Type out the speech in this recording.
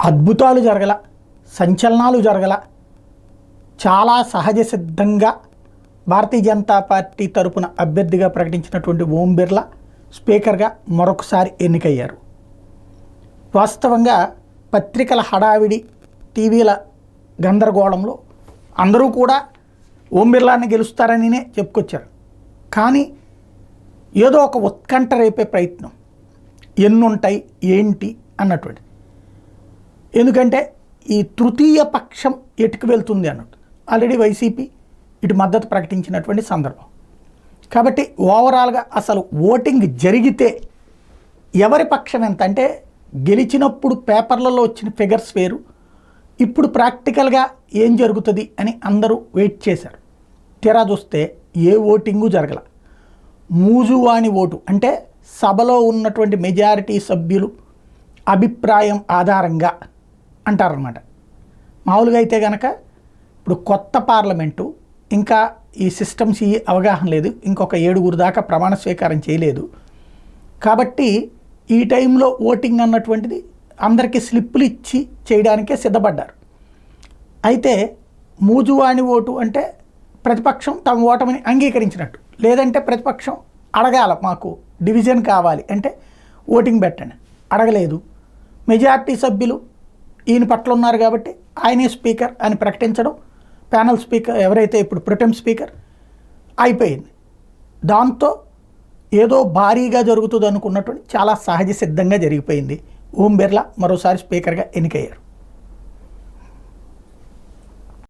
అద్భుతాలు జరగల, సంచలనాలు జరగల, చాలా సహజ సిద్ధంగా భారతీయ జనతా పార్టీ తరపున అభ్యర్థిగా ప్రకటించినటువంటి ఓం బిర్లా స్పీకర్గా మరొకసారి ఎన్నికయ్యారు. వాస్తవంగా పత్రికల హడావిడి, టీవీల గందరగోళంలో అందరూ కూడా ఓం బిర్లాని గెలుస్తారనినే చెప్పుకొచ్చారు. కానీ ఏదో ఒక ఉత్కంఠ రేపే ప్రయత్నం ఎన్నుంటాయి ఏంటి అన్నటువంటి. ఎందుకంటే ఈ తృతీయ పక్షం ఎటుకు వెళ్తుంది అన్నట్టు ఆల్రెడీ వైసీపీ ఇటు మద్దతు ప్రకటించినటువంటి సందర్భం. కాబట్టి ఓవరాల్గా అసలు ఓటింగ్ జరిగితే ఎవరి పక్షం ఎంత అంటే, గెలిచినప్పుడు పేపర్లలో వచ్చిన ఫిగర్స్ వేరు, ఇప్పుడు ప్రాక్టికల్గా ఏం జరుగుతుంది అని అందరూ వెయిట్ చేశారు. తీరా చూస్తే ఏ ఓటింగు జరగల. మూజువాణి ఓటు అంటే సభలో ఉన్నటువంటి మెజారిటీ సభ్యులు అభిప్రాయం ఆధారంగా అంటారనమాట. మామూలుగా అయితే కనుక ఇప్పుడు కొత్త పార్లమెంటు, ఇంకా ఈ సిస్టమ్స్ ఈ అవగాహన లేదు, ఇంకొక 7 దాకా ప్రమాణ స్వీకారం చేయలేదు. కాబట్టి ఈ టైంలో ఓటింగ్ అన్నటువంటిది అందరికీ స్లిప్పులు ఇచ్చి చేయడానికే సిద్ధపడ్డారు. అయితే మూజువాణి ఓటు అంటే ప్రతిపక్షం తమ ఓటమిని అంగీకరించినట్టు, లేదంటే ప్రతిపక్షం అడగాల మాకు డివిజన్ కావాలి అంటే ఓటింగ్ పెట్టండి, అడగలేదు. మెజార్టీ సభ్యులు ఈయన పట్ల ఉన్నారు కాబట్టి ఆయనే స్పీకర్ అని ప్రకటించడం, ప్యానల్ స్పీకర్ ఎవరైతే ఇప్పుడు ప్రొటెం స్పీకర్ అయిపోయింది. దాంతో ఏదో భారీగా జరుగుతుంది అనుకున్నటువంటి చాలా సహజ సిద్ధంగా జరిగిపోయింది. ఓం బిర్లా మరోసారి స్పీకర్గా ఎన్నికయ్యారు.